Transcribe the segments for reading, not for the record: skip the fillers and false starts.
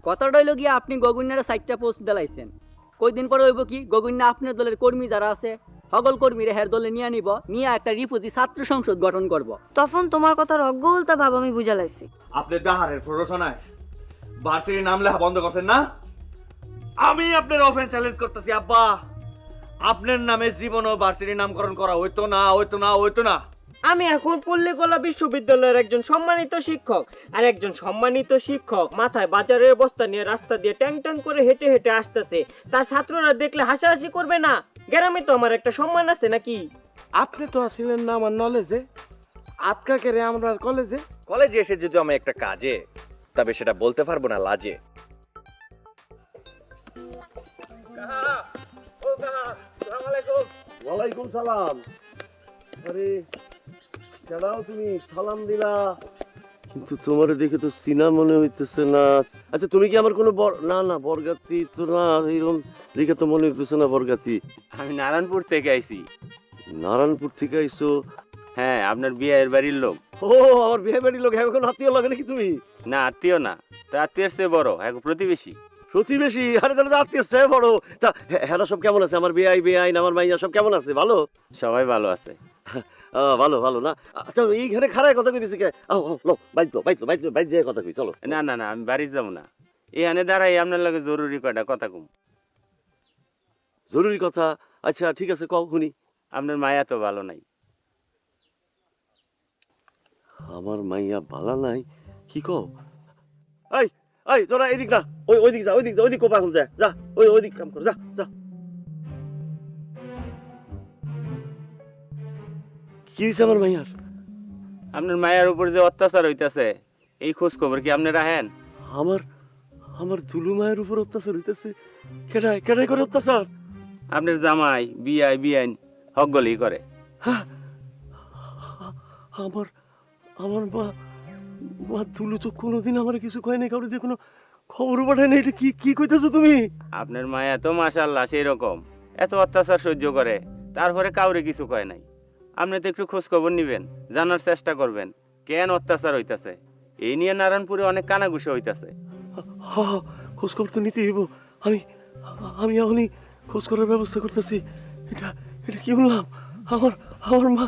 কথাটা হইল গিয়ে আপনি গগুন্যার সাইটটা পোস্ট দিলাইছেন, কয়দিন পরে হইব কি গগুন্যা আপনার দলের কর্মী যারা আছে সকল কর্মীরা হের দলে নিয়ে নিব, নিয়ে একটা রিপুজি ছাত্র সংসদ গঠন করব। তখন তোমার কথার অজ্ঞতা ভাব আমি বুঝালাইছি। আপনি দাহারের প্ররোচনায় ভার্সিটির নাম লেখা বন্ধ করছেন না? আমি আপনার অফেন্স চ্যালেঞ্জ করতেছি আব্বা। আপনার নামে জীবনও ভার্সিটির নামকরণ করা হইতো না, হইতো না, হইতো না। আমি এখন পল্লীকলা বিশ্ববিদ্যালয়ের একজন সম্মানিত শিক্ষক, আর একজন সম্মানিত শিক্ষক মাথায় বাজারের বস্তা নিয়ে রাস্তা দিয়ে ট্যাং ট্যাং করে হেঁটে হেঁটে আসতেছে, তার ছাত্ররা দেখলে হাসাহাসি করবে না? গ্রামে তো আমার একটা সম্মান আছে নাকি? আপনি তো আসিলেন না আমার নলেজে, আটকা কেড়ে আমরা কলেজে। কলেজে এসে যদি আমি একটা কাজে, তবে সেটা বলতে পারবো না লাজে। ওয়ালাইকুম সালাম। আরে কেডাও তুমি, সালাম দিলা, কিন্তু তোমার দেখে তো চিনা মনে হইতেছে না। আচ্ছা তুমি কি আমার কোনো না না বরগাতি তো না, এরকম দেখে তো মনে হইতেছে না বরগাতি। আমি নারায়ণপুর থেকে আইছি। নারায়ণপুর থেকে আইছো? হ্যাঁ, আপনার বিয়ের বাড়ির লোক। ও আমার বিয়ে বাড়ির লোক, এখন আত্মীয় লাগে নাকি তুমি? না, আত্মীয় না, তো আত্মীয়ের চেয়ে বড়, এক প্রতিবেশী। প্রতিবেশী? আরে তাহলে তো আত্মীয় চেয়ে বড়। তা হ্যাঁ সব কেমন আছে? আমার বিয়ে বেআইন আমার মাইয়া সব কেমন আছে? ভালো? সবাই ভালো আছে। ভালো ভালো না? আচ্ছা এইখানে খারায় কথা কইতেছি কে? বাইর যে কথা কই, চলো। না না না, আমি বাড়ি যাবো না, এখানে দাঁড়াই আপনার লাগে জরুরি কয়টা কথা কম। জরুরি কথা? আচ্ছা ঠিক আছে, কও শুনি। আপনার মায়া তো ভালো নাই। আমার মাইয়া ভালো নাই? কি কও? এই এই তোরা এদিক না, ওইদিক যা, ওইদিক কোপা এখন যা, যা ওইদিক কাম কর, যা যা। কি হয়েছে আমার মাইয়ার? আপনার মায়ের উপর যে অত্যাচার হইতাছে, এই খোঁজ খবর কি আপনি রাখেন? আমার আমার দুলু মায়ের উপর অত্যাচার হইতেছে? কেডাই করে অত্যাচার? আপনার জামাই বিআইন হকগলি করে। আমার আমার মা মা দুলু তো কোনোদিন আমার কিছু কয় নাই, কারো দিয়ে কোনো খবর পাঠায় না। এটা কি কি কইতেছো তুমি? আপনার মায়া তো মাশাআল্লাহ সেই রকম, এত অত্যাচার সহ্য করে, তারপরে কাউরে কিছু কয় নাই। আপনি তো একটু খোঁজ খবর নিবেন, জানার চেষ্টা করবেন কেন অত্যাচার হইতাছে। এই নিয়ে নারায়ণপুরে অনেক কানাঘুষা হইতাছে। খোঁজ খবর তো নিতেই হইব। আমি আমি এখনই খোঁজ করার ব্যবস্থা করতেছি। এটা এটা কি বললাম? আমার আমার মা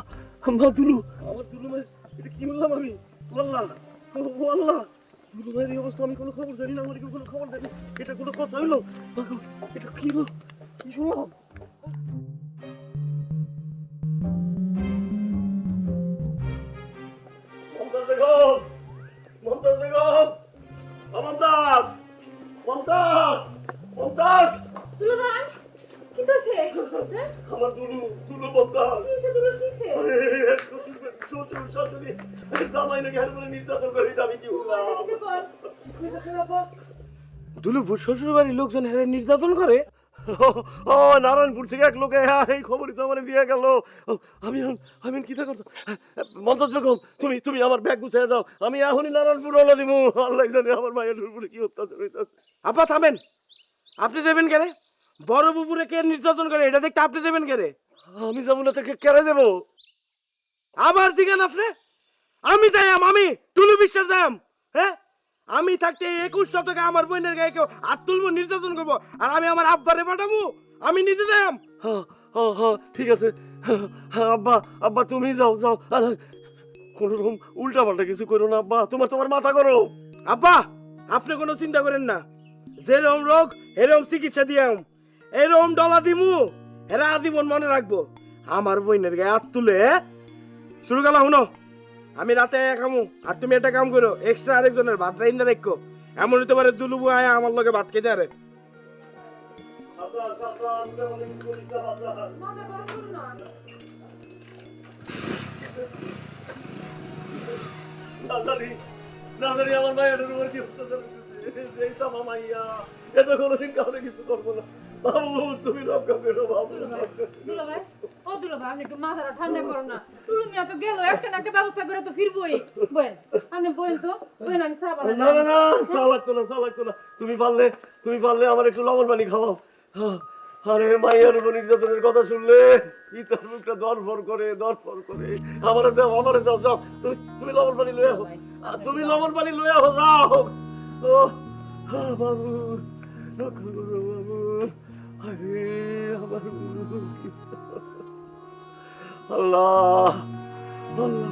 মা দুলু, আমার দুলু মায়ের এটা কি বললাম আমি? আল্লাহ আল্লাহ, দুলু মায়ের এই অবস্থা, আমি কোনো খবর জানি না, আমার কোনো খবর জানি। এটা কোনো কথা হইলো? এটা কি হলো? কি শুনলাম? মমতাজ বেগম, মমতাজ বেগম, মমতাজ, মমতাজ, মমতাজ। আমার দুলু দুলু মমতাজ। আরে শ্বশুর শাশুড়ি জামাই নাকি হার করে নির্যাতন করে, এটা আমি কি বললাম? দুলু শ্বশুর বাড়ির লোকজন হেরে নির্যাতন করে? ও নারায়ণপুর থেকে এক লোকে এই খবরই তো আমার দিয়ে গেল। আমি আমি কি করতো? মমতাজ বেগম, তুমি তুমি আমার ব্যাগ গুছিয়ে দাও, আমি এখনই নারায়ণপুর রওনা দিব। আল্লাহ জানে আমার মায়ের উপরে কি অত্যাচার হইতাছে। আপা থামেন, আপনি দেবেন কেন? বড় বুবুরে কে নির্যাতন করে এটা দেখতে আপনি দেবেন কেন? আমি যাবো না, থেকে কেড়ে যাবো? আবার জিগান আপনি? আমি যাইম, আমি টুলু বিশ্বাস যাইম? হ্যাঁ, আমি থাকতে 2100 টাকা আমার বোনের গায়ে কেউ হাত তুলবো, নির্যাতন করবো, আর আমি আমার আব্বারে পাঠাবো? আমি নিজে যাইম? ঠিক আছে। আব্বা আব্বা তুমি যাও যাও, কোন রকম উল্টা পাল্টা কিছু করো না আব্বা, তোমার তোমার মাথা করো। আব্বা আপনি কোনো চিন্তা করেন না, যেরকম রোগ এরকম চিকিৎসা দিয়াম, এরকম ডলা দিমু, এরা আজীবন মনে রাখবো। আমার বোনের গায়ে হাত তুলে শুরু গেল শুনো, আমি রাতে খামু, আর তুমি একটা কাম করো, এক্সট্রা আরেকজনের ভাত রাইন্দা রাখো। এমন হতে পারে দুলুবু আয়া আমার লগে ভাত খেতে আরে। আমার মায়ের উপর কি অত্যাচার হইতেছে? এই সামা মাইয়া এত কোনোদিন কাউরে কিছু করবো না। বাবু তুমি রক্ষা করো বাবু। দুলাভাই, ও দুলাভাই, আপনি একটু মাথাটা ঠান্ডা করো না। টুলু মিয়া তো গেল, একটা না একটা ব্যবস্থা করে তো ফিরবোই। বলেন, আপনি বলেন তো, বলেন আমি চা বানাই। না না না, চা লাগতো না, চা লাগতো না। তুমি পারলে আমার একটু লবণ পানি খাওয়াও। আরে মাইয়ার উপর নির্যাতনের কথা শুনলে ইতার মুখটা দরফর করে। আমারে দাও যাও, তুমি লবণ পানি লয়ে আহো, তুমি লবণ পানি লয়ে আহো, যাও। ও বাবু রক্ষা করো বাবু। আরে আমার আল্লাহ আল্লাহ।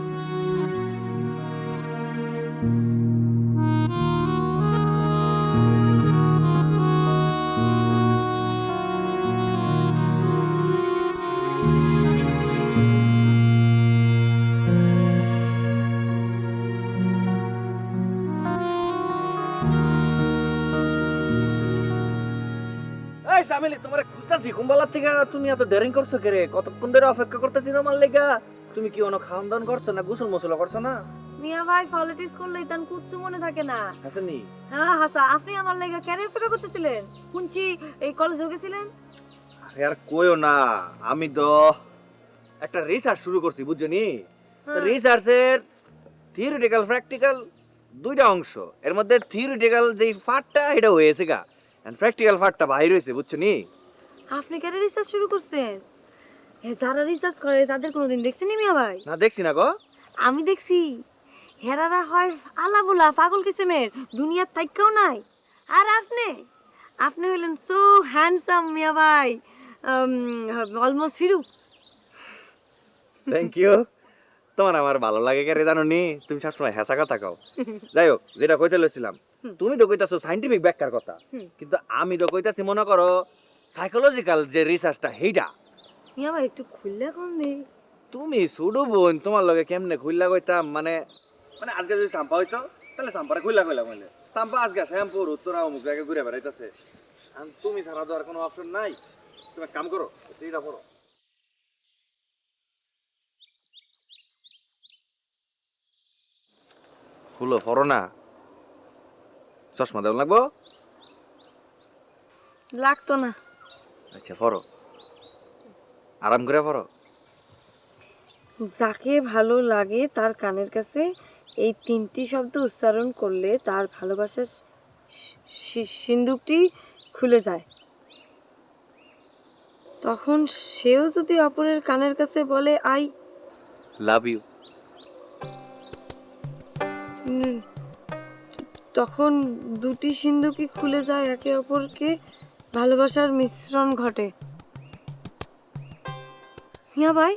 এই সামিলি, তোমার খুঁজতাছি কুম্বালার থেকে, তুমি এত দেরিং করছো কে রে? কতক্ষণ ধরে অপেক্ষা করতেছি তোমার লেগা। তুমি কি অন্য খাওয়ান দাওয়ান করছো না গোসল মোসল করছো না? মিয়া ভাই পলিটিক্স করলে ইতান কুচ্ছু মনে থাকে না। হাসানি, হ্যাঁ হাসা, আপনি আমার লেগে কেন অপেক্ষা করতেছিলেন? শুনছি এই কলেজে গেছিলেন। আরে আর কইও না, আমি তো একটা রিসার্চ শুরু করছি বুঝছো নি। রিসার্চের থিওরিটিক্যাল প্র্যাকটিক্যাল দুইটা অংশ। এর মধ্যে থিওরিটিক্যাল যেই পার্টটা এটা হয়েছে গা, এন্ড প্র্যাকটিক্যাল পার্টটা বাইরে হয়েছে বুঝছো নি। আপনি কেন রিসার্চ শুরু করছেন? যারা রিসার্চ করে তাদের কোনোদিন দেখছেন মিয়া ভাই? না দেখছি না গো। আমি দেখছি হেরারা হয় আলাবুলা পাগল কিসেমের, দুনিয়ার থাইকাও নাই। আর আপনি আপনি হইলেন সো হ্যান্ডসাম মিয়া ভাই, অলমোস্ট হিরো। Thank you. তোমার আমার ভালো লাগে কে রে জানো নি, তুমি সবসময় হেসা কথা কও। যাই হোক, যেটা কইতে লইছিলাম, তুমি তো কইতাছো সাইন্টিফিক ব্যাখ্যার কথা, কিন্তু আমি তো কইতাছি মনে করো সাইকোলজিক্যাল যে রিসার্চটা হেইটা। মিয়া ভাই একটু খুললে কোন দিই। তুমি সুডু বোন, তোমার লগে কেমনে খুইল্লা কইতাম, মানে মানে আজকে যদি সাম্পা হইতো তাহলে সাম্পারে খুইল্লা কইলাম, মানে সাম্পা আজকে শ্যাম্পুর উত্তরা অমুক জায়গায় ঘুরে বেড়াইতেছে, আর তুমি ছাড়া তো আর কোনো অপশন নাই। তুমি এক কাম করো, সেইটা করো। খুলো, ফরো না। চশমা দেওয়া লাগবো? লাগতো না। আচ্ছা ফরো, আরাম করে ফরো। যাকে ভালো লাগে তার কানের কাছে এই তিনটি শব্দ উচ্চারণ করলে তার ভালোবাসার সিন্দুকটি খুলে যায়। তখন সেও যদি অপরের কানের কাছে বলে আই লাভ ইউ, তখন দুটি সিন্দুকই খুলে যায়, একে অপরকে ভালোবাসার মিশ্রণ ঘটে। মিয়া ভাই,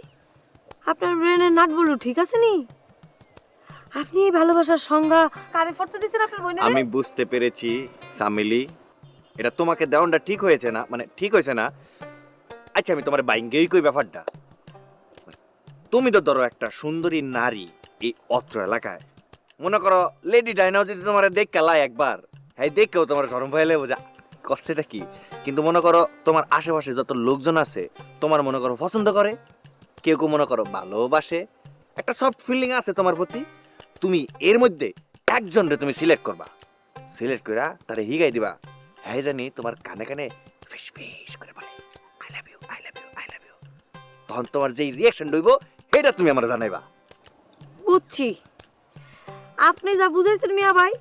আপনার ব্রেনের নাট বলু ঠিক আছে নি? আপনি এই ভালোবাসার সংজ্ঞা কারে পড়তে দিছেন আপনার বইনে? আমি বুঝতে পেরেছি সামিলি, এটা তোমাকে দেওয়ানটা ঠিক হয়েছে না, মানে ঠিক হয়েছে না। আচ্ছা আমি তোমার বাইঙ্গেই কই ব্যাপারটা। তুমি তো ধরো একটা সুন্দরী নারী এই অত্র এলাকায়, মনে করো লেডি ডাইনাও যদি তোমার দেখ কেলায় একবার, হ্যাঁ দেখেও তোমার শরম পাইলে বোঝা করছেটা কি। কিন্তু মনে করো তোমার আশেপাশে যত লোকজন আছে তোমার মনে করো পছন্দ করে, কেউ কেউ মনে করো ভালোবাসে, একটা সফট ফিলিং আছে তোমার প্রতি। তুমি এর মধ্যে একজনরে তুমি সিলেক্ট করবা, সিলেক্ট কইরা তারে হিগাই দিবা, হ্যাঁ জানি তোমার কানে কানে ফিস ফিস করে বলে I love you I love you I love you. তখন তোমার যেই রিঅ্যাকশন হইব সেটা তুমি আমার জানাইবা। বুঝছি, আপনি যা বুঝাইছেন মিয়া ভাই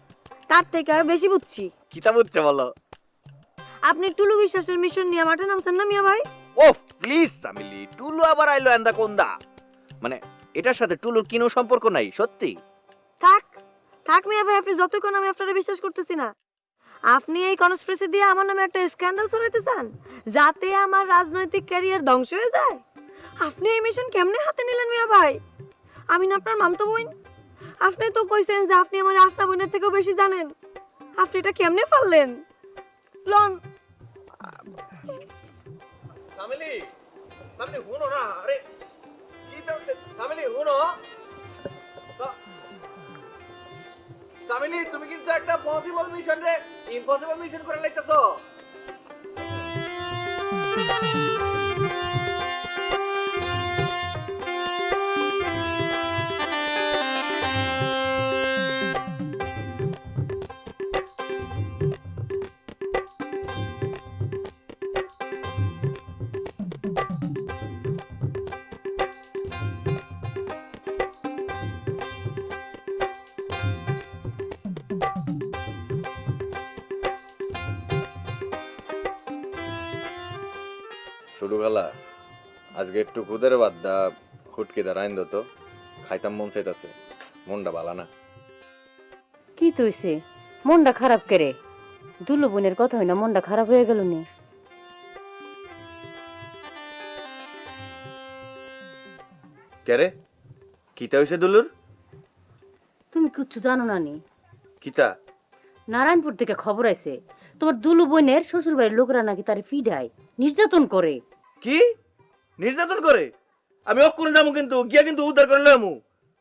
তার থেকে আর বেশি বুঝছি। কিতা বুঝছে বলো? আপনি টুলু বিশ্বাসের মিশন নিয়ে মাঠে নামছেন না মিয়া ভাই? ও প্লিজ সামিলি, টুলু আবার আইলো এন্দা কোনদা, মানে এটার সাথে টুলুর কিনো সম্পর্ক নাই সত্যি। থাক থাক মিয়া ভাই, আপনি যতক্ষণ আমি আপনারা বিশ্বাস করতেছি না। আপনি এই কনস্পিরেসি দিয়ে আমার নামে একটা স্ক্যান্ডাল ছড়াইতে চান যাতে আমার রাজনৈতিক ক্যারিয়ার ধ্বংস হয়ে যায়। আপনি এই মিশন কেমনে হাতে নিলেন মিয়া ভাই? আমি না আপনার মামতো বোন? আপনি তো কইছেন যে আপনি আমার আপনা বোনের থেকেও বেশি জানেন। আপনি এটা কেমনে পারলেন? লন সামিলি, সামিলি হুনো না, আরে কি চলছে? সামিলি হুনো, সামিলি তুমি কিন্তু একটা পসিবল মিশন রে ইম্পসিবল মিশন করে লাইতেছো। শুরু গেলা আজকে একটু খুদের বাদ দা হুটকে দাঁড়াইন তো খাইতাম, মন চাইতাছে, মনটা ভালো না। কি তৈছে মনটা খারাপ করে? দুলু বোনের কথা হয় না মনটা খারাপ হয়ে গেল নি? কেরে কিতা হইছে দুলুর? তুমি কিচ্ছু জানো না নি? কিতা? নারায়ণপুর থেকে খবর আইছে তোমার দুলু বোনের শ্বশুর বাড়ির লোকরা নাকি তার ফিডায় নির্যাতন করে। কি নির্যাতন করে? আমি অক্ষরে যাবো, কিন্তু গিয়া কিন্তু উদ্ধার করে লমু।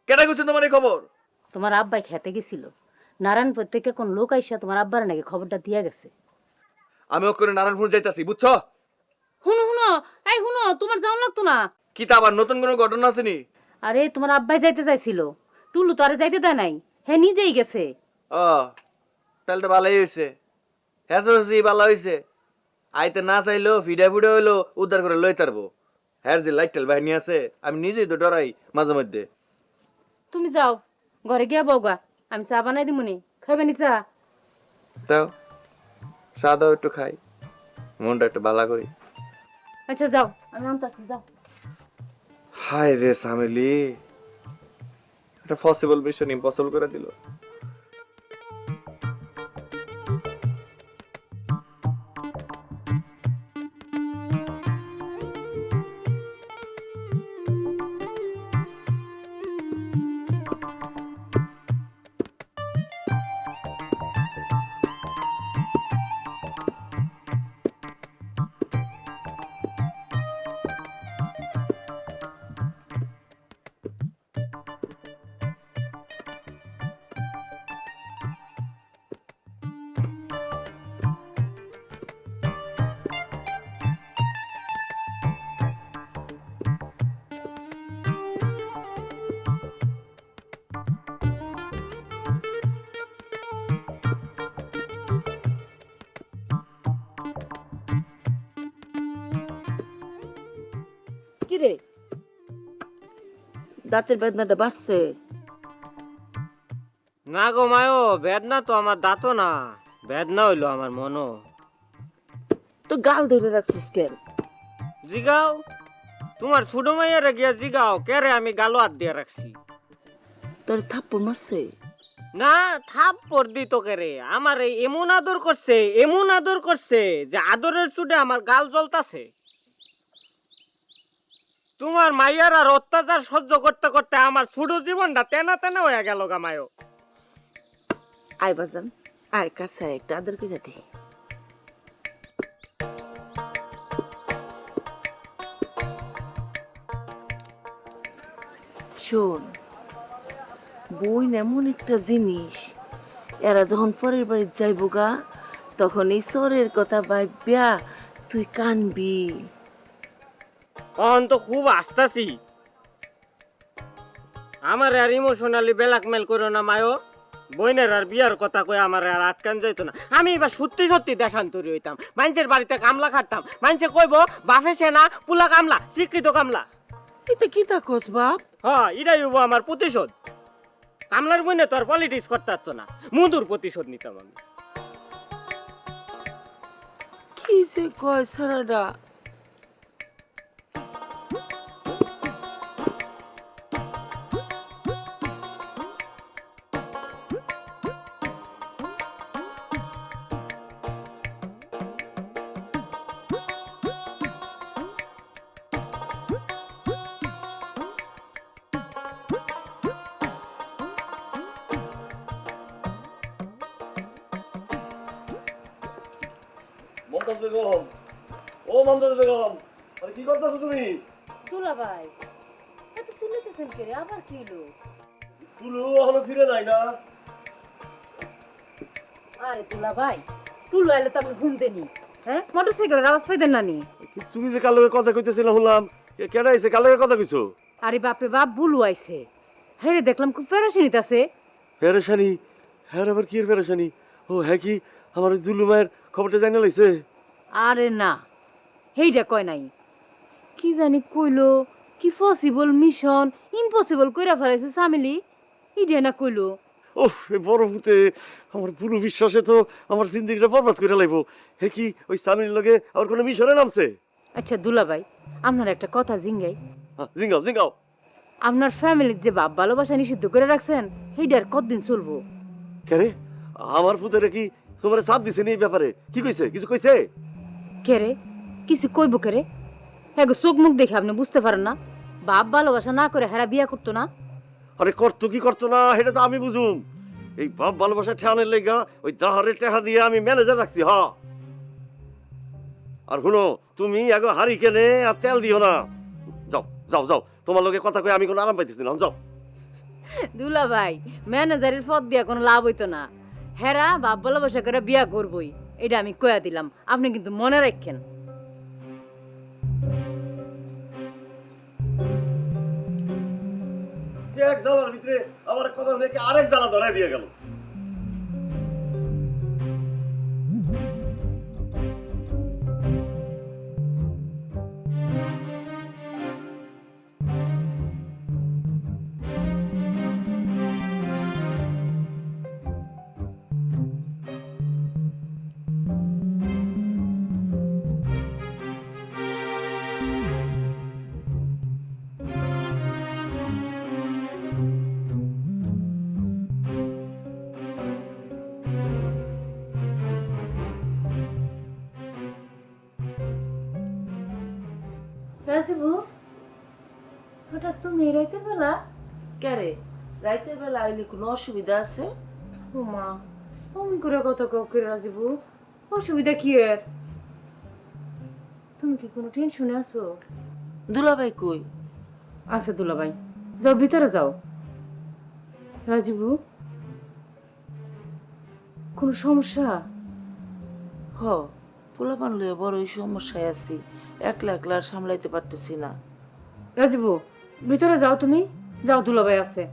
কেটা কইছে তোমার এই খবর? তোমার আব্বাই খেতে গেছিল, নারায়ণপুর থেকে কোন লোক আইসা তোমার আব্বার নাকি খবরটা দিয়া গেছে। আমি অক্ষরে নারায়ণপুর যাইতাছি, বুঝছো? হুনো হুনো, এই হুনো, তোমার যাওয়া লাগতো না। কিতা আবার নতুন কোনো ঘটনা আসেনি? আরে তোমার আব্বাই যাইতে চাইছিল, টুলু তো আরে যাইতে দেয় নাই, হ্যাঁ নিজেই গেছে। ও তাহলে তো ভালোই হয়েছে, হ্যাঁ ভালো হয়েছে। আইতে না চাইলেও ফিডা ফিডা হইলো উদ্ধার করে লই তারবো। হ্যাঁ যে লাইট টেল বাহিনী আছে, আমি নিজেই তো ডরাই মাঝে মধ্যে। তুমি যাও ঘরে গিয়া বউগা, আমি চা বানাই দিমুনি, খাইবেনি চা? দাও চা দাও, একটু খাই, মনটা একটু ভালো করি। আচ্ছা যাও, আমি আনতাছি, যাও। হায় রে সামিলি, এটা পসিবল মিশন ইম্পসিবল করে দিল। কিরে দাঁতের বেদনাটা বাড়ছে? না গো মায়ো, বেদনা তো আমার দাঁতও না, বেদনা হইলো আমার মনও। তো গাল ধরে রাখছিস কেন? জিগাও তোমার ছোট মাইয়ারে গিয়া জিগাও, কেরে আমি গালো হাত দিয়ে রাখছি। তোর থাপ্পড় মারছে? না থাপ্পড় দিত কেরে, আমার এই এমন আদর করছে, এমন আদর করছে যে আদরের চুটে আমার গাল জ্বলতাছে। তোমার মাইয়ার আর অত্যাচার সহ্য করতে করতে আমার ছোট জীবনটা তেনা তেনা হয়ে গেল গা মায়ো। আয় বাজান, আয় কাছে আয়, একটা আদর করে দে। শোন, বই এমন একটা জিনিস, এরা যখন পরের বাড়ি যাইব গা, তখন এই সরের কথা ভাবিয়া তুই কানবি। তখন তো খুব আসতাছি, আমার আর ইমোশনালি ব্ল্যাকমেল করো না মায়ো। বইনের আর বিয়ার কথা কই আমার আর আটকান যাইতো না। আমি এবার সত্যি সত্যি দেশান্তরি হইতাম, মানুষের বাড়িতে কামলা খাটতাম, মানুষে কইব বাফে সেনা পুলা কামলা, শিক্ষিত কামলা। এটা কি তা কোস বাপ? হ্যাঁ এটাই হইব আমার প্রতিশোধ। কামলার বইনে তো আর পলিটিক্স করতে পারতো না, মধুর প্রতিশোধ নিতাম আমি। কি যে কয় সারাটা? মমতাজ বেগম, ও মমতাজ বেগম, আরে কি করতেছো তুমি? দুলা ভাই এত চিল্লাইতেছেন কে রে, আবার কি হলো? তুলু এখনো ফিরে যায় না? আরে দুলা ভাই, টুলু আইলে তো আপনি শুনতেনি, হ্যাঁ মোটরসাইকেলের আওয়াজ পাইতেন না নি? তুমি যে কালো কথা কইতেছিলাম শুনলাম, কেডা আইছে কালো কথা কইছো? আরে বাপরে বাপ, বুলু আইছে। হ্যাঁ রে, দেখলাম খুব পেরেশানিতে আছে। পেরেশানি? হ্যাঁ আবার কি পেরেশানি? ও হ্যাঁ, কি আমার দুলু মায়ের খবরটা জানা লাইছে? আরে না, হেইটা কয় নাই, কি জানি কইলো কি পসিবল মিশন ইম্পসিবল কইরা ফেলাইছে সামিলি, ইডে না কইলো। ওহ, এই বড় ভূতে আমার পুরো বিশ্বাসে তো আমার জিন্দেগিটা বরবাদ করে লাইব। হে কি ওই স্বামীর লগে আমার কোনো মিশনে নামছে? আচ্ছা দুলা ভাই, আপনার একটা কথা জিঙ্গাই, হ্যাঁ, জিঙ্গাও জিঙ্গাও। আপনার ফ্যামিলির যে বাপ ভালোবাসা নিষিদ্ধ করে রাখছেন, হেইডার কতদিন চলবো? কে রে? আমার পুতেরে কি তোমার চাপ দিছে নি এই ব্যাপারে? কি কইছে? কিছু কইছে? কে রে কিছু কইব কে রে? হ্যাঁ গো, চোখ মুখ দেখে আপনি বুঝতে পারেন না? বাপ ভালোবাসা না করে হেরা বিয়া করতো না? আরে করতো কি করতো না সেটা তো আমি বুঝুম। এই বাপ ভালোবাসা ঠেহানের লেগা ওই দাহারে টেহা দিয়ে আমি ম্যানেজার রাখছি। হ, আর শুনো, তুমি আগে হারি কেনে আর তেল দিও না। যাও যাও যাও, তোমার লগে কথা কই আমি কোনো আরাম পাইতেছি না। যাও। দুলা ভাই, ম্যানেজারের পদ দিয়া কোনো লাভ হইতো না। হেরা বাপ ভালোবাসা করে বিয়া করবই, এটা আমি কয়া দিলাম, আপনি কিন্তু মনে রাখেন। এক জ্বালার ভিতরে আমার কথা রেখে আরেক জ্বালা ধরাই দিয়ে গেল। রাজিবু, হঠাৎ তুমি রাইতে বেলা? কেরে রাইতের বেলা আইলে কোনো অসুবিধা আছে? ও মা, অমন করে কথা কও করে রাজিবু, অসুবিধা কি এর? তুমি কি কোনো টেনশনে আছো? দুলাভাই কই? আচ্ছা দুলা ভাই, যাও ভিতরে যাও। রাজিবু, কোনো সমস্যা? হ, পোলাপান লইয়া বড়ই সমস্যায় আছি, একলা একলা আর সামলাইতে পারতেছি না। রাজিবু, ভিতরে যাও, তুমি যাও, দুলা ভাই আছে।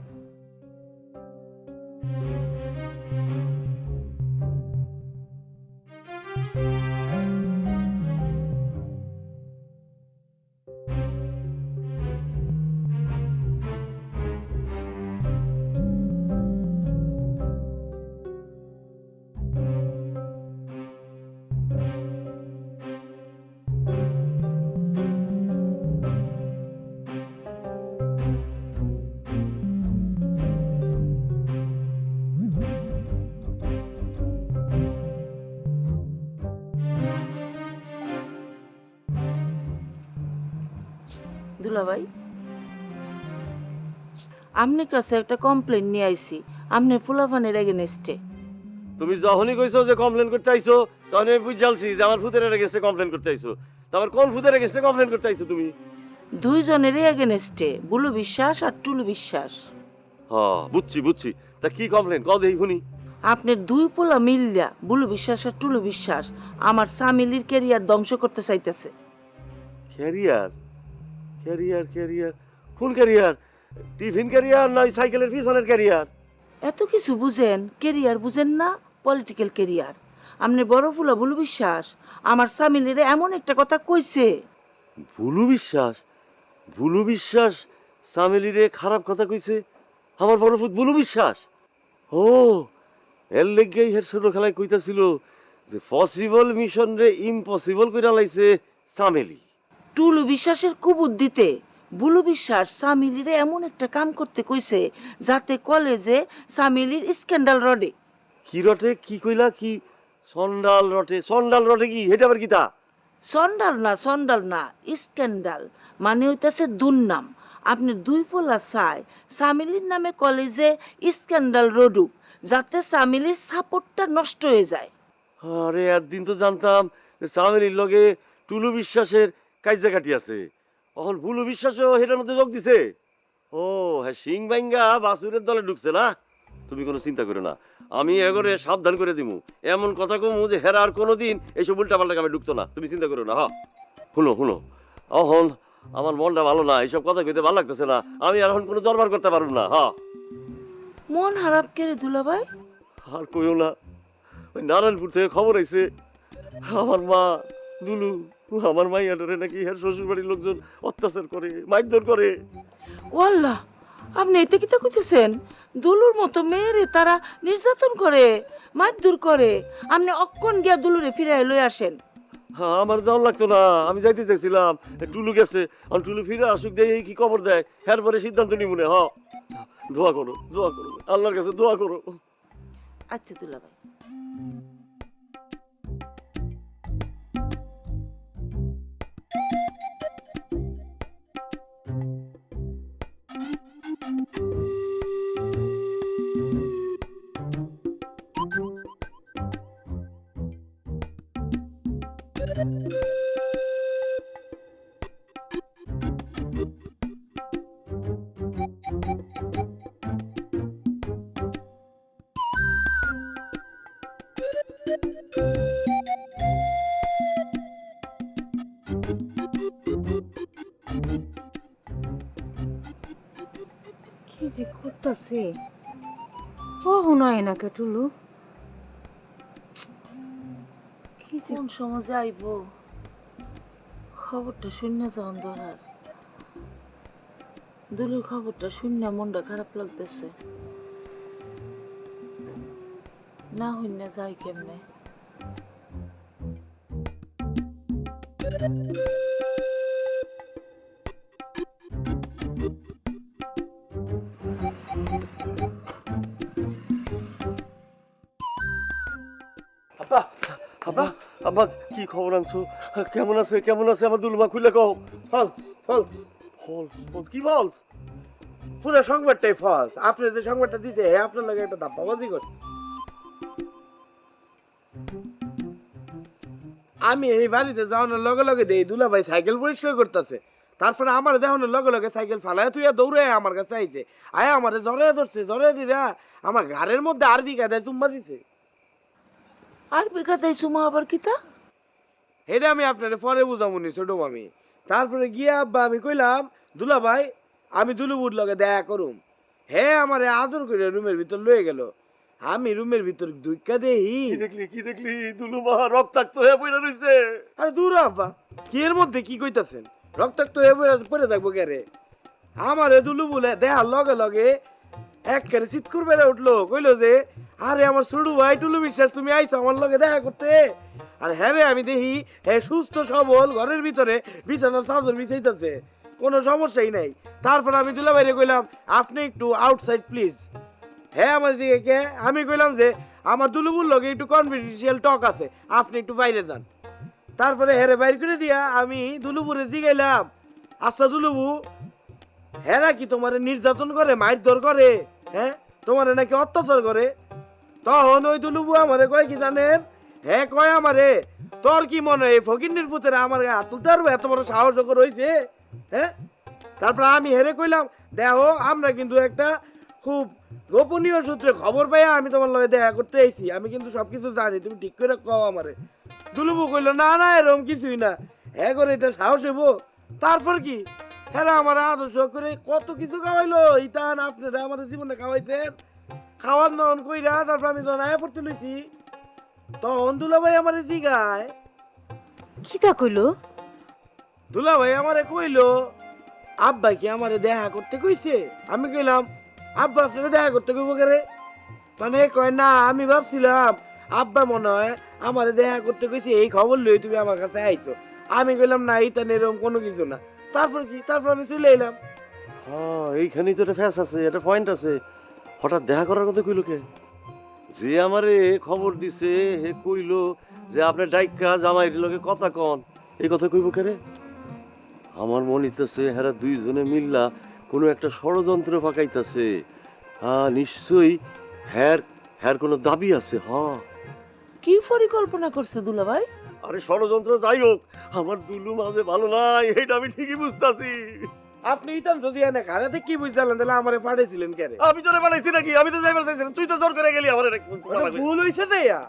দুলাভাই, আপনার কাছে একটা কমপ্লেন নিয়ে আইছি আপনার পোলাপানের এগেনস্টে। তুমি যখনই কইছো যে কমপ্লেন করতে আইছো, তখন আমি বুঝালছি যে আমার ফুতের এগেইনস্টে কমপ্লেন করতে আইছো। তোমার কোন ফুতের এগেইনস্টে কমপ্লেন করতে আইছো তুমি? দুইজনেরই এগেনস্টে, বুলু বিশ্বাস আর টুলু বিশ্বাস। হ্যাঁ, বুঝছি বুঝছি। তা কি কমপ্লেন কও দেই শুনি। আপনার দুই পোলা মিল্লা, বুলু বিশ্বাস আর টুলু বিশ্বাস, আমার সামিলির ক্যারিয়ার ধ্বংস করতে চাইতেছে। Career career career? কোন ক্যারিয়ার? টিফিন ক্যারিয়ার নয় সাইকেলের পিছনের ক্যারিয়ার? এত কিছু বুঝেন, ক্যারিয়ার বুঝেন না? Political career. আপনার বড় ফুলা বুলু বিশ্বাস আমার সামিলিরে এমন একটা কথা কইছে। ভুলু বিশ্বাস? ভুলু বিশ্বাস সামেলিরে খারাপ কথা কইছে? আমার বড় ফুট ভুলু বিশ্বাস? ও, এর লেগেই হের ছোট খেলায় কইতাছিল যে পসিবল মিশন রে ইম্পসিবল কইরা লাইছে সামেলি। টুলু বিশ্বাসের কুবুদ্ধিতে বুলু বিশ্বাস সামিলিরে এমন একটা কাম করতে কইছে যাতে কলেজে সামিলির স্ক্যান্ডাল রডে। কি রটে? কি কইলা? কি সন্ডাল রটে? সন্ডাল রটে কি? হেটা আবার কি তা? সন্ডাল না, স্ক্যান্ডাল মানে হইতাছে দুর্নাম। আপনি দুই পোলা চায় সামিলির নামে কলেজে স্ক্যান্ডাল রডুক, যাতে সামিলির সাপোর্টটা নষ্ট হয়ে যায়। আরে একদিন তো জানতাম যে সামেলির লগে টুলু বিশ্বাসের কাইজা কাটি আছে, এখন ভুলু বিশ্বাসও হেটার মধ্যে যোগ দিছে। ও হ্যাঁ, সিং বাইঙ্গা বাসুরের দলে ঢুকছে না? তুমি কোনো চিন্তা করো না, আমি এগরে সাবধান করে দিমু। এমন কথা কমু যে হেরা আর কোনোদিন এইসব উল্টাপাল্টা কামে ঢুকতো না। তুমি চিন্তা করো না। হ্যাঁ, শুনো শুনো, এখন আমার মনটা ভালো না, এইসব কথা কইতে ভালো লাগতেছে না। আমি আর এখন কোনো দরবার করতে পারবো না। হ্যাঁ, মন খারাপ করে দুলাভাই? আর কইও না, ওই নারায়ণপুর থেকে খবর আইছে আমার মা দুলু, আমার মাইয়াটারে নাকি হের শ্বশুর বাড়ির লোকজন অত্যাচার করে, মারধর করে। ওয়াল্লাহ, আপনি এতে কিতা কইতেছেন? দুলুর মতো মেয়েরে তারা নির্যাতন করে, মারধর করে। আপনি অক্ষণ গিয়া দুলুরে ফিরে লই আসেন। হ্যাঁ, আমার যাওয়ার লাগতো না, আমি যাইতে চাইছিলাম। টুলু গেছে, আর টুলু ফিরে আসুক, দিয়ে এই কি খবর দেয়, হ্যার পরে সিদ্ধান্ত নিমুনে। হ, দোয়া করো, দোয়া করো, আল্লাহর কাছে দোয়া করো। আচ্ছা দুলাভাই। কি যে করতেছে ও হুনায় না কেটুলু কি যে কোন সময় যাইব খবরটা শুনে যাওয়ান ধরার দুলুর খবরটা শুনে মনটা খারাপ লাগতেছে না হইনা যাই কেমনে আব্বা আব্বা আব্বা কি খবর আনছো কেমন আছে আমার দুলমা খুলে কও ফল ফল ফল ফল কি ফলস পুরো সংবাদটাই ফলস। আপনি যে সংবাদটা দিছে আপনার লগে একটা ধাপ্পাবাজি করছে। আমি এই বাড়িতে যাওয়ানোর লগে লগে দেই দুলাভাই সাইকেল পরিষ্কার করতেছে, তারপরে আমার দেখানোর লগে লগে সাইকেল ফালায় তুই দৌড়ে আমার কাছে আইছে, আয় আমারে জড়ে ধরছে, জড়ে দিরা আমার ঘাড়ের মধ্যে আরবি কায়দায় চুম্মা দিছে। আর বিঘাতেই সুমা আবার কিতা এটা আমি আপনারে পরে বুঝামুনি ছোট মামি। তারপরে গিয়া আব্বা আমি কইলাম দুলাভাই আমি দুলুবুর লগে দেখা করুম। হে আমারে আদর করে রুমের ভিতর লয়ে গেল। আমি রুমের ভিতর দুইকা দেই কি দেখলি দুলুমা রক্তাক্ত হয়ে পড়ে রইছে আরে দূর আব্বা কি এর মধ্যে কি কইতাছেন, রক্তাক্ত হয়ে পড়ে থাকবো কেরে? আমারে দুলু বলে দেখার লগে লগে এক কেরে চিৎকুর বেড়ে উঠলো, কইলো যে আরে আমার ছোট ভাই টুলু বিশ্বাস তুমি আইছো আমার লগে দেখা করতে। আর হ্যাঁ রে আমি দেখি হ্যাঁ সুস্থ সবল ঘরের ভিতরে বিছানার চাদর বিছাইতেছে, কোনো সমস্যাই নাই। তারপর আমি দুলাভাইরে কইলাম আপনি একটু আউটসাইড প্লিজ। হ্যাঁ আমার দিকে কে আমি কইলাম যে আমার দুলুবুর লগে একটু কনফিডেন্সিয়াল টক আছে, আপনি একটু বাইরে যান। তারপরে হেরে বাইর করে দিয়া আমি দুলুবুরে জিগাইলাম আচ্ছা দুলুবু হেরা কি তোমারে নির্যাতন করে মারধর করে, হ্যাঁ তোমারে নাকি অত্যাচার করে? তখন ওই দুলুবু আমারে কয় কি জানেন, হ্যাঁ কয় আমারে তোর কি মনে হয় ফকিন্নির পুতেরা আমার গায়ে হাত তুলতে পারবো, এত বড় সাহস ওকে রয়েছে? হ্যাঁ তারপর আমি হেরে কইলাম দেখো আমরা কিন্তু একটা খুব গোপনীয় সূত্রে খবর পাই আমি তোমার লগে দেখা করতে আইছি, আমি কিন্তু সবকিছু জানি, তুমি ঠিক করে কও আমারে। দুলুবু কইলো না না এরকম কিছুই না, হ্যাঁ করে এটা সাহস হইব। তারপর কি হ্যাঁ আমার আদর্শ করে কত কিছু খাওয়াইলো, ইতান আপনারা আমার জীবনে খাওয়াইছেন, খাওয়ার নন কইরা তারপর আমি তো নায়া পড়তে লইছি। তখন দুলাভাই আমারে জিগায়, কিতা কইলো দুলাভাই আমারে কইলো আব্বা কি আমারে দেখা করতে কইছে? আমি কইলাম আব্বা আপনারে দেখা করতে কইব কেরে? মানে কয় না আমি ভাবছিলাম আব্বা মনে হয় আমারে দেখা করতে কইছে এই খবর লই তুমি আমার কাছে আইছো। আমি কইলাম না ইতান এরকম কোনো কিছু না। তারপর কি তারপর আমি চলে এলাম। হ্যাঁ এইখানেই তো একটা ফ্যাস আছে, একটা পয়েন্ট আছে। হঠাৎ দেখা করার কথা কইলো কে? যে আমারে খবর দিছে হে কইলো যে আপনি ডাইকা জামাইয়ের লগে কথা কন, এই কথা কইব কে রে? আমার মনে হইতেছে হেরা দুইজনে মিল্লা কোনো একটা ষড়যন্ত্র পাকাইতেছে। হ্যাঁ নিশ্চয়ই হ্যার কোনো দাবি আছে। হ্যাঁ কি পরিকল্পনা করছে দুলাভাই? আরে ষড়যন্ত্র যাই হোক আমার দুলু মাঝে ভালো নাই, এটা আমি ঠিকই বুঝতাছি। আপনি ইতান যদি এনে খারাতে কি বুঝালেন তাহলে আমারে পাঠাইছিলেন কেরে? আমি তোরে বানাইছি নাকি? আমি তো যাইবার চাইছিলাম, তুই তো জোর করে গেলি আমার। ওটা ভুল হইছে যে ইয়া।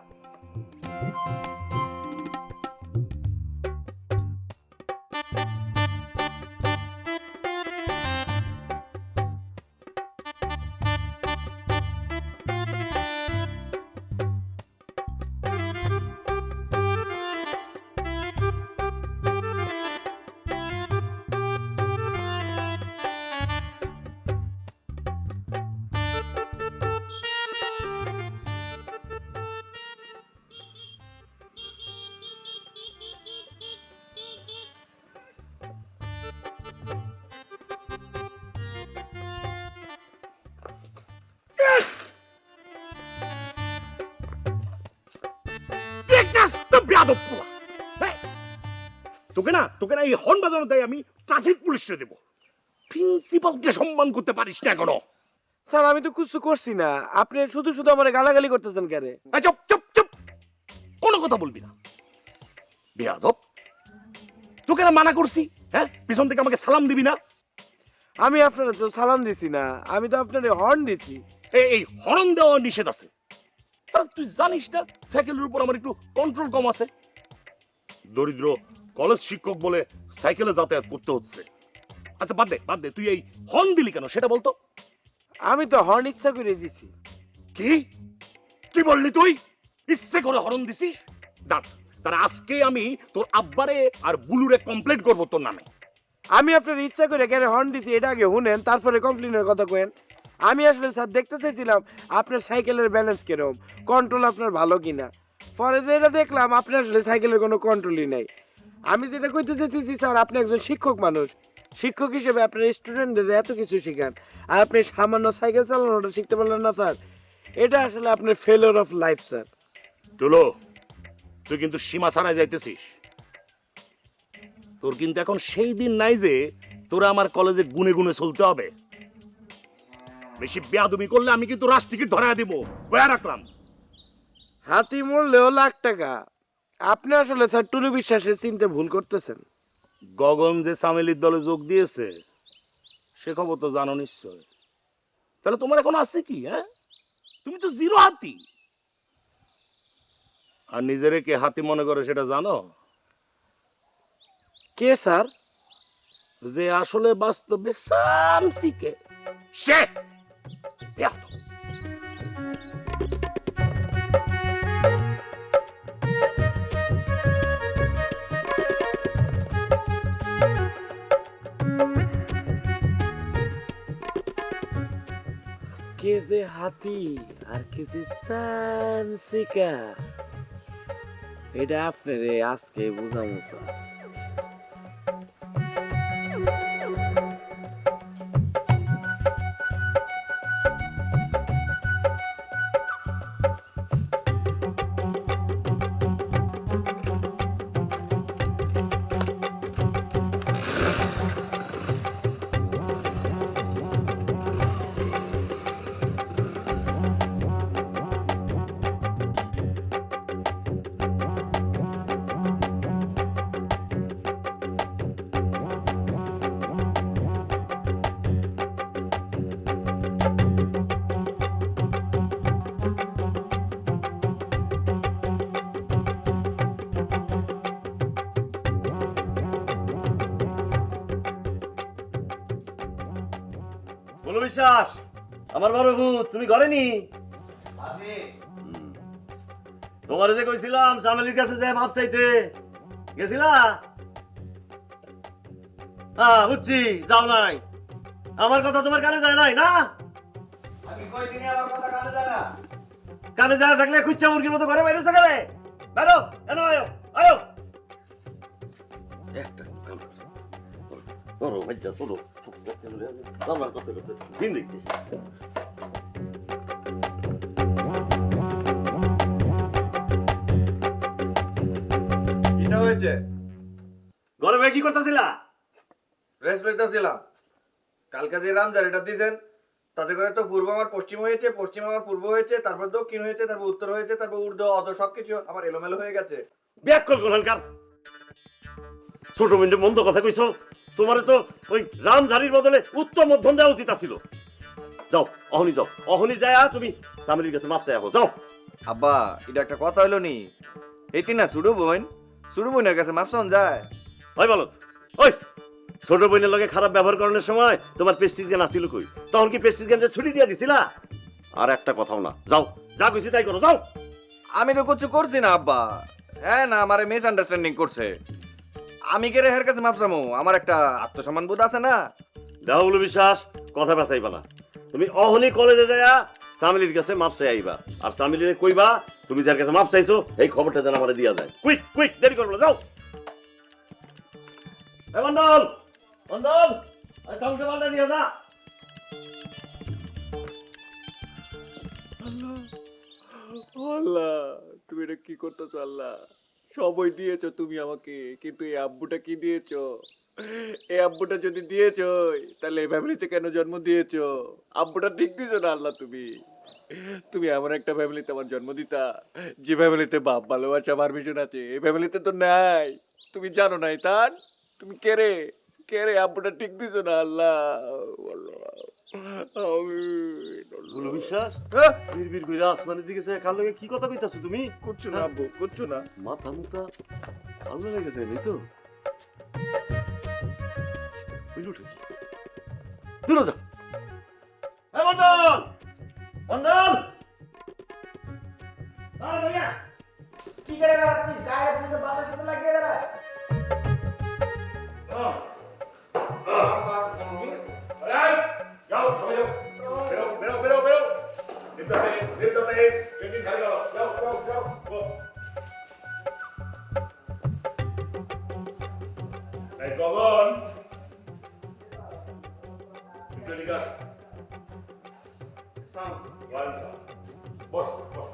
তোকে না এই হর্ন বাজানো দেয় আমি ট্রাফিক পুলিশে দেব। প্রিন্সিপালকে সম্মান করতে পারিস না এখনো? স্যার আমি তো কিছু করছি না, আপনি শুধু শুধু আমারে গালাগালি করতেছেন কেরে? চুপ চুপ চুপ, কোনো কথা বলবি না বেয়াদব। তোকে না মানা করছি, হ্যাঁ পিছন থেকে আমাকে সালাম দিবি না। আমি আপনারা তো সালাম দিছি না, আমি তো আপনারে হর্ন দিছি। এই হর্ন দেওয়া নিষেধ আছে। আর তুই জানিস না সাইকেলের উপর আমার একটু কন্ট্রোল কম আছে। দরিদ্র কলেজ শিক্ষক বলে সাইকেলে যাতায়াত করতে হচ্ছে। আচ্ছা বাদ দে, তুই এই হর্ন দিলি কেন সেটা বলতো। আমি তো হর্ন ইচ্ছা করে দিছি। কি কি বললি তুই? ইচ্ছে করে হর্ন দিছিস? দাঁড়, তার আজকে আমি তোর আব্বারে আর বুলুরে কমপ্লেইন করব তোর নামে। আমি আপনার ইচ্ছা করে কেন হর্ন দিছি এটা আগে শুনেন, তারপরে কমপ্লেনের কথা কেন। আমি আসলে স্যার দেখতে চাইছিলাম আপনার সাইকেলের ব্যালেন্স কিরকম, কন্ট্রোল আপনার ভালো কিনা। পরে যেটা দেখলাম আপনার আসলে সাইকেলের কোনো কন্ট্রোলই নাই। আমি যেটা কইতে চাইতেছি স্যার, আপনি একজন শিক্ষক মানুষ, শিক্ষক হিসেবে আপনার স্টুডেন্টদের এত কিছু শেখান, আর আপনি সামান্য সাইকেল চালানোটা শিখতে পারলেন না স্যার, এটা আসলে আপনার ফেলিওর অফ লাইফ স্যার। টুলো, তুই কিন্তু সীমা ছাড়াই যাইতেছিস। তোর কিন্তু এখন সেই দিন নাই যে তোরা আমার কলেজে গুনে গুনে চলতে হবে। বেশি বেয়াদবি করলে আমি কিন্তু রাশ টিকিট ধরায় দিব, বয়া রাখলাম। হাতি মরলেও লাখ টাকা। আপনি আসলে স্যার টুলু বিশ্বাসের চিনতে ভুল করতেছেন। গগন যে সামেলির দলে যোগ দিয়েছে সে খবর তো জানো নিশ্চয়। তাহলে তোমার এখন আছে কি? হ্যাঁ, তুমি তো জিরো হাতি। আর নিজেরে কে হাতি মনে করে সেটা জানো? কে স্যার? যে আসলে বাস্তবে সামসিকে সে। বেয়াদব। কে যে হাতি আর কে যে চানসিকা, এটা আপনারে আজকে বুঝামু স্যার। বলো বিশ্বাস, আমার বড় ভূত, তুমি ঘরে নি? তোমার যে কইছিলাম জামালির কাছে যাই মাপ চাইতে, গেছিলা? হ্যাঁ বুঝছি, যাও নাই। আমার কথা তোমার কানে যায় নাই না? আমি কইদিনই আমার কথা কানে যায় না। কানে যায় থাকলে খুঁজছা মুরগির মতো ঘরে বাইরে সকালে বেরো, এনো আয়ো আয়ো। একটা কাম করো ভাইয়া, চলো আমার করতে করতে দিন দেখতেছি। কিটা হয়েছে? ঘরে ভাই কি করতেছিলা? রেস্ট লইতেছিলাম। কালকে যে রামজার এটা দিয়েছেন তাতে করে তো পূর্ব আমার পশ্চিম হয়েছে, পশ্চিম আমার পূর্ব হয়েছে, তারপর দক্ষিণ হয়েছে, তারপর উত্তর হয়েছে, তারপর ঊর্ধ্ব অধ সবকিছু আমার এলোমেলো হয়ে গেছে। ব্যাককল কোনকার ছোট মিন্টে মন্দ কথা কইছো। তোমার তো ওই রামঝারির বদলে উত্তর মধ্যম দেওয়া উচিত ছিল। যাও অহনি যাও, অহনি যায় তুমি সামরির কাছে মাপ চাই যাও। আব্বা এটা একটা কথা হইলো নি, এইটি না সুডু বোনের কাছে মাপসান যায়। ওই বলো, ওই ছোট বোনের লগে খারাপ ব্যবহার করানোর সময় তোমার পেস্টিজ জ্ঞান আসছিল কই? তখন কি পেস্টিজ জ্ঞানটা ছুটি দিয়ে দিছিলা? আর একটা কথাও না, যাও যা কইছি তাই করো, যাও। আমি তো কিছু করছি না আব্বা। হ্যাঁ না, আমার মিস আন্ডারস্ট্যান্ডিং করছে। আমি কে রেহের কাছে মাপসামো? আমার একটা আত্মসম্মান বোধ আছে না? দেখো বলো বিশ্বাস, কথা বাঁচাইবা না। তুমি অহনি কলেজে যাইয়া সামিলির কাছে মাপ চাই আইবা, আর সামিলিরে কইবা তুমি যার কাছে মাপ চাইছো এই খবরটা যেন আমারে দিয়া যায়। কুইক কুইক, দেরি করবো না, যাও। এ মন্ডল, মন্ডল, আরে কাউকে পাল্টা দিয়া যা। আল্লাহ, তুমি এটা কি করতেছো? আল্লাহ, সবই দিয়েছো তুমি আমাকে, কিন্তু এই আব্বুটা কি দিয়েছো? এই আব্বুটা যদি দিয়েছো তাহলে এই ফ্যামিলিতে কেন জন্ম দিয়েছো? আব্বুটা ঠিক দিছো না আল্লাহ। তুমি তুমি এমন একটা ফ্যামিলিতে আমার জন্ম দিতা যে ফ্যামিলিতে বাপ ভালোবাসা পারমিশন আছে, এই ফ্যামিলিতে তো নাই। তুমি জানো না তান, তুমি কেরে কেরে আব্বুটা ঠিক দিছো না আল্লাহ। বলো বিশ্বাস, বিড়বিড় কইরা আসমানের দিকে চাই কার লগে কি কথা কইতাছো তুমি? করছো না আব্বু, করছো না। মাথা মুথা ভালো লেগেছে এই তো? উঠে দূরে যা। এই মন্ডল, মন্ডল, কি করে বেড়াচ্ছিস? গায়ে পুরো বাতার সাথে লাগিয়ে বেড়া। যাও সবাই যাও, বেরো বেরো বেরো বেরো, লিভ দ্য প্লেস, কেন্টিন খালি করো, যাও যাও যাও। এই গগন, একটু এদিকে আস। বস বস।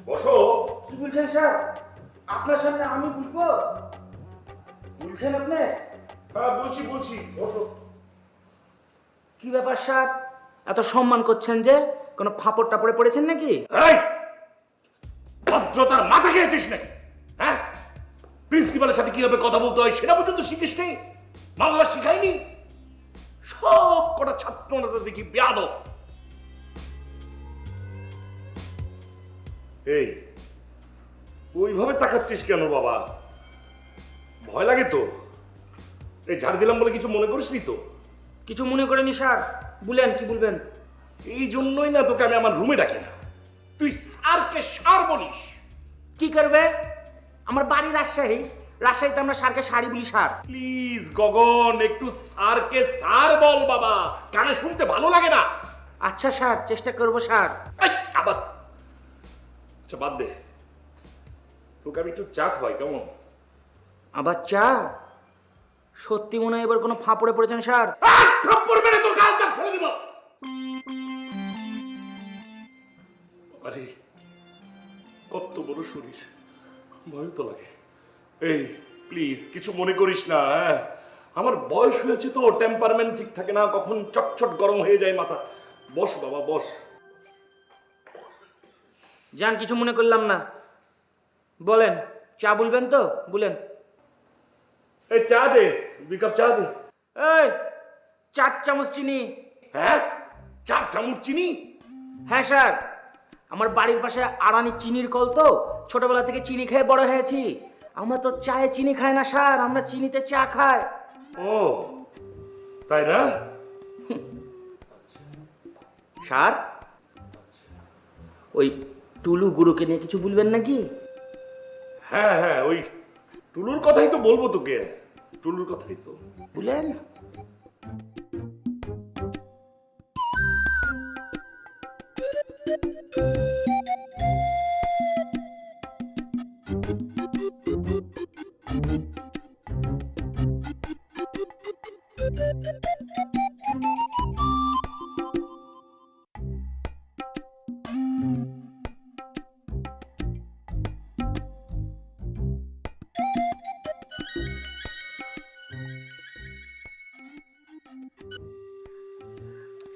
বসো। কি বলছেন স্যার? আপনার সামনে আমি বুঝবো বলছেন আপনি? হ্যাঁ বলছি বলছি, বসো। কি ব্যাপার স্যার, এত সম্মান করছেন যে? কোনো ফাপড় টাপড়ে পড়েছেন নাকি? এই ভদ্রতার মাথা খেয়েছিস নাকি? হ্যাঁ, প্রিন্সিপালের সাথে কিভাবে কথা বলতে হয় সেটা পর্যন্ত শিখিস নি? বাংলা শিখাইনি? সব কটা ছাত্র নেতা দেখি বেয়াদব। এই ওইভাবে তাকাচ্ছিস কেন বাবা? ভয় লাগে তো? এই ঝাড় দিলাম বলে কিছু মনে করিসনি তো? কিছু মনে করেনি স্যার, বলেন কি বলবেন? এই জন্যই না তোকে আমি আমার রুমে ডাকি না। তুই স্যারকে স্যার বলিস। কি করবে? আমার বাড়ি রাজশাহী, রাজশাহীতে আমরা স্যারকে শাড়ি বলি স্যার। প্লিজ গগন, একটু স্যারকে স্যার বল বাবা, কানে শুনতে ভালো লাগে না। আচ্ছা স্যার, চেষ্টা করবো স্যার। এই, আবার আচ্ছা বাদ দে, তোকে আমি একটু চা খাওয়াই কেমন? আবার চা? সত্যি মনে হয় এবার কোনো ফাপড়ে পড়েছেন স্যার? থাপ্পড় মেরে তোর গাল দাগ ফেলে দিব। আরে কত বড় শরীর, ভয় তো লাগে। এই প্লিজ কিছু মনে করিস না। হ্যাঁ, আমার বয়স হয়েছে তো, টেম্পারমেন্ট ঠিক থাকে না, কখন চটচট গরম হয়ে যায় মাথা। বস বাবা বস। যান, কিছু মনে করলাম না। বলেন, চা বলবেন তো? বলেন। এই চা দে, 2 কাপ চা দে। এই 4 চামচ চিনি। হ্যাঁ, 4 চামচ চিনি? হ্যাঁ স্যার, আমার বাড়ির পাশে আড়ানি চিনির কল তো, ছোটবেলা থেকে চিনি খেয়ে বড় হয়েছি। আমরা তো চায়ে চিনি খাই না স্যার, আমরা চিনিতে চা খাই। ও তাই না? স্যার, ওই টুলু গুরুকে নিয়ে কিছু বলবেন নাকি? হ্যাঁ হ্যাঁ, ওই টুলুর কথাই তো বলবো তোকে, টুলুর কথাই তো। বলেন।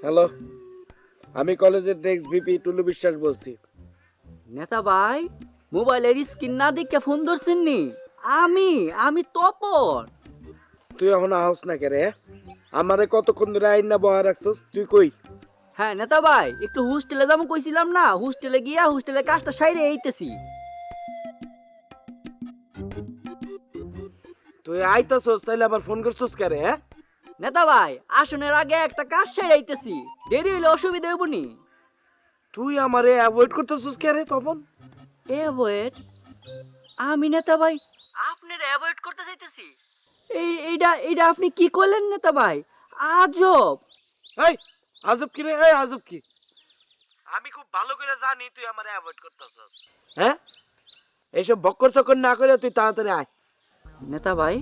হ্যালো, আমি কলেজের ডেস্ক ভিপি টুলু বিশ্বাস বলছি। নেতা ভাই, মোবাইলের স্ক্রিন না দেখে ফোন ধরছেন নি? আমি তপন। তুই এখন আহস না কে রে? আমারে কতক্ষণ ধরে আইন না বহা রাখছস? তুই কই? হ্যাঁ নেতা ভাই, একটু হোস্টেলে যাবো কইছিলাম না, হোস্টেলে গিয়া হোস্টেলের কাজটা সাইরে এইতেছি। তুই আইতাছস তাইলে আবার ফোন করছস কে রে? হ্যাঁ, নেতা ভাই, আসনের আগে একটা কাজ সাইরে আইতেছি, দেরি হইলে অসুবিধা হইব নি। তুই আমারে অ্যাভয়েড করতেছস কে রে তপন? অ্যাভয়েড? আমি নেতা ভাই আপনার অ্যাভয়েড করতে চাইতেছি? এইটা আপনি কি করলেন নেতা ভাই? আজব। এই আজব কি রে? এই আজব কি? আমি খুব ভালো করে জানি তুই আমারে অ্যাভয়েড করতেছস। হ্যাঁ, এইসব বক্কর চক্কর না করে তুই তাড়াতাড়ি আয়। নেতা ভাই,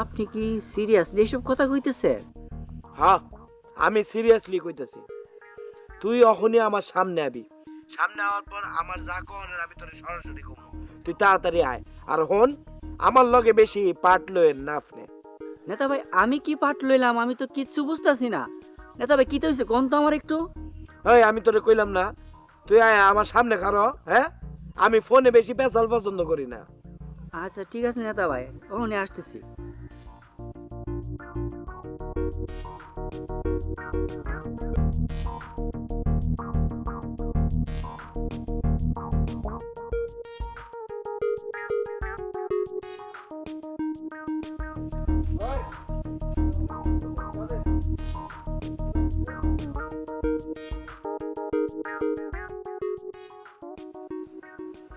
আপনি কি সিরিয়াসলি এসব কথা কইতেছেন? হ্যাঁ, আমি সিরিয়াসলি কইতাছি। তুই এখনই আমার সামনে আবি, সামনে আওয়ার পর আমার যা কনের আমি তোরে সরাসরি কমু। তুই তাড়াতাড়ি আয়। আর হন, আমার লগে বেশি পাট লয়েন না আপনি। নেতা ভাই, আমি কি পাঠ লইলাম? আমি তো কিচ্ছু বুঝতাছি না। নেতা ভাই, কি তো হইছে কোন তো আমার একটু। এই আমি তোরে কইলাম না, তুই আয় আমার সামনে খাড়ো। হ্যাঁ, আমি ফোনে বেশি পেশাল পছন্দ করি না। আচ্ছা ঠিক আছে নেতা ভাই, ওখানে আসতেছি।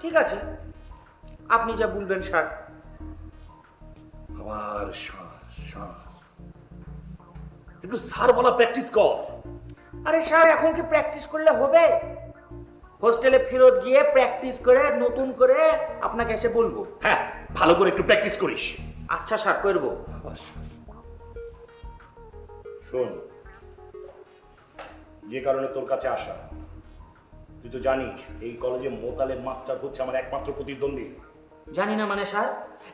ঠিক আছে, আপনি যা বলবেন স্যার। আবার একটু স্যার বলা প্র্যাকটিস কর। আরে স্যার, এখন কি প্র্যাকটিস করলে হবে? হোস্টেলে ফেরত গিয়ে প্র্যাকটিস করে নতুন করে আপনাকে এসে বলবো। হ্যাঁ, ভালো করে একটু প্র্যাকটিস করিস। আচ্ছা স্যার, করবো। শোন, যে কারণে তোর কাছে আসা, তুই তো জানিস এই কলেজে মোতালেব মাস্টার হচ্ছে আমার একমাত্র প্রতিদ্বন্দ্বী। জানি না মানে স্যার?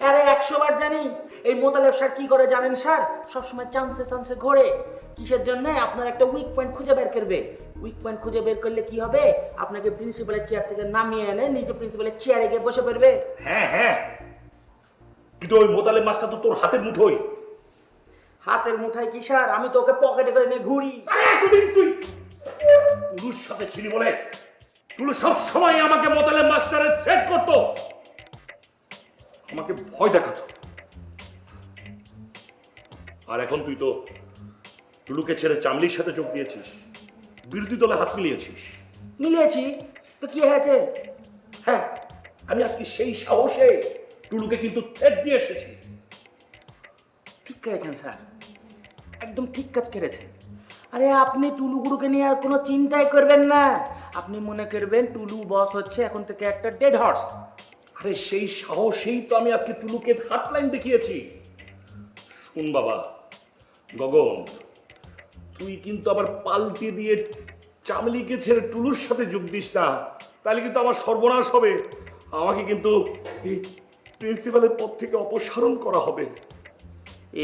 আরে 100 বার জানি। এই মোতালেব স্যার কি করে জানেন স্যার? সবসময় চান্সে ঘোরে। কিসের জন্য? আপনার একটা উইক পয়েন্ট খুঁজে বের করবে। উইক পয়েন্ট খুঁজে বের করলে কি হবে? আপনাকে প্রিন্সিপালের চেয়ার থেকে নামিয়ে এনে নিজে প্রিন্সিপালের চেয়ারে গিয়ে বসে পড়বে। হ্যাঁ, কিন্তু ওই মোতালেব মাস্টার তো তোর হাতের মুঠোই। হাতের মুঠায় কি স্যার? আমি তো ওকে পকেটে করে নিয়ে ঘুরি। এতদিন তুই টুলুর সাথে ছিলি বলে টুলু সব সময় আমাকে মোতালেব মাস্টারের থ্রেট করতো, আমাকে ভয় দেখাতো। আর এখন তুই তো টুলুকে ছেড়ে চামলির সাথে যোগ দিয়েছিস, বিরোধী দলে হাত মিলিয়েছিস। মিলিয়েছি তো কি হয়েছে? হ্যাঁ, আমি আজকে সেই সাহসে টুলুকে কিন্তু থ্রেট দিয়ে এসেছি। ঠিক করেছেন স্যার, একদম ঠিক কাজ করেছেন। আরে আপনি টুলু গুরুকে নিয়ে আর কোনো চিন্তাই করবেন না। আপনি মনে করবেন টুলু বস হচ্ছে এখন থেকে একটা ডেড হর্স। আরে সেই সাহসেই তো আমি আজকে টুলুকে হাটলাইন দেখিয়েছি। শুন বাবা গগন, তুই কিন্তু আবার পাল্টে দিয়ে চামলিকে ছেড়ে টুলুর সাথে যোগ দিস না, তাহলে কিন্তু আমার সর্বনাশ হবে। আমাকে কিন্তু এই প্রিন্সিপালের পদ থেকে অপসারণ করা হবে।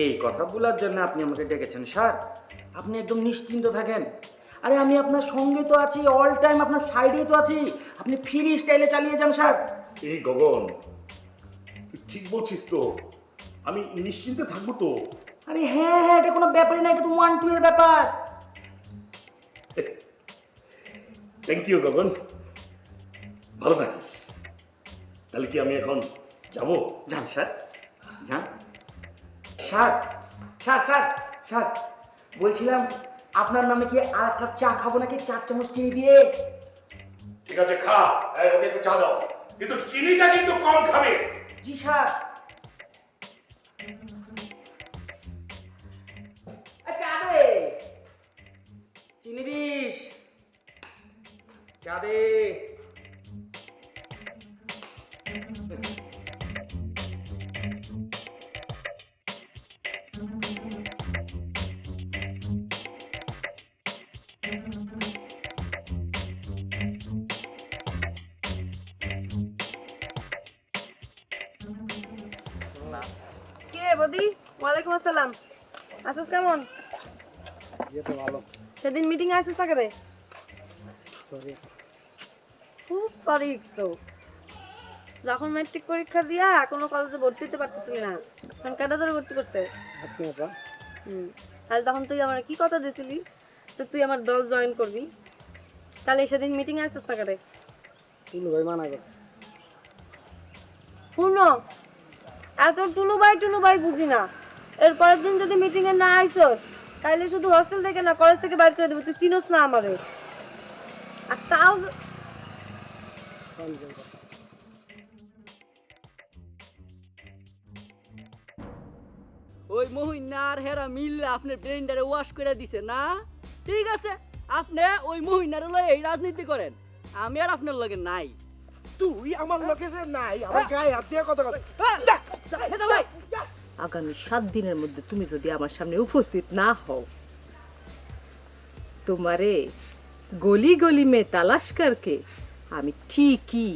এই কথা বলার জন্য আপনি আমাকে ডেকেছেন স্যার? আপনি একদম নিশ্চিন্ত থাকেন। আরে আমি আপনার সঙ্গে তো আছি, অল টাইম আপনার সাইডেই তো আছি। আপনি ফ্রি স্টাইলে চালিয়ে যান স্যার। এই গগন, তুই ঠিক বলছিস তো? আমি নিশ্চিন্তে থাকবো তো? আরে হ্যাঁ, এটা কোনো ব্যাপারই না, এটা তো 1-2 এর ব্যাপার। থ্যাংক ইউ গগন, ভালো থাকিস। তাহলে কি আমি এখন যাবো? যান স্যার, যান। স্যার স্যার স্যার স্যার বলছিলাম আপনার নামে কি আর এক কাপ চা খাবো নাকি 4 চামচ চিনি দিয়ে? ঠিক আছে, খা। ওকে একটু চা দাও, কিন্তু চিনিটা কিন্তু কম খাবে। জি স্যার। চা দে, চিনি দিস, চা দে। কিরে বদি? ওয়ালাইকুম আসসালাম। আসুস কেমন? সেদিন মিটিং এ আসিস না কেন? খুব সরি। যখন ম্যাট্রিক পরীক্ষা দিয়া কোনো কলেজে ভর্তি হতে পারতেছিলি না, তখন কেটা ধরে ভর্তি করছে? আর তখন তুই আমার কি কথা দিয়েছিলি যে তুই আমার দল জয়েন করবি? তাহলে সেদিন মিটিং এ আসিস না কেন? টুলু ভাই মানা করে। শুনো, এত টুলু ভাই বুঝি না। এর পরের দিন যদি মিটিং এ না আইসস, তাহলে শুধু হোস্টেল থেকে না কলেজ থেকে বাইর করে দেবো। তুই চিনোস না আমারে। আর তাও ওই মহিনা আর হেরা মিললে আপনার ব্রেনটারে ওয়াশ করে দিছে না? ঠিক আছে, আপনি ওই মহিনার লগে এই রাজনীতি করেন, আমি আর আপনার লগে নাই। তুই আমার লোকে যে নাই, আমার গায়ে হাত দিয়ে কথা কথা। ভাই আগামী 7 দিনের মধ্যে তুমি যদি আমার সামনে উপস্থিত না হও, তোমারে গলি গলি মে তালাশ করকে আমি ঠিকই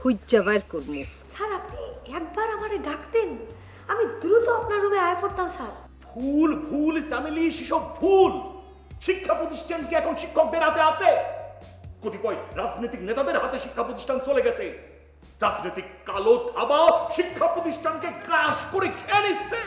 হুজ্জা বাইর করবো। স্যার, আপনি একবার আমারে ডাকতেন, আমি দ্রুত আপনার রুমে আয়া পড়তাম স্যার। ভুল চামেলি, সেসব ভুল। শিক্ষা প্রতিষ্ঠান কি এখন শিক্ষকদের হাতে আছে? কতিপয় রাজনৈতিক নেতাদের হাতে শিক্ষা প্রতিষ্ঠান চলে গেছে। রাজনৈতিক কালো থাবা শিক্ষা প্রতিষ্ঠানকে গ্রাস করে খেয়ে নিচ্ছে।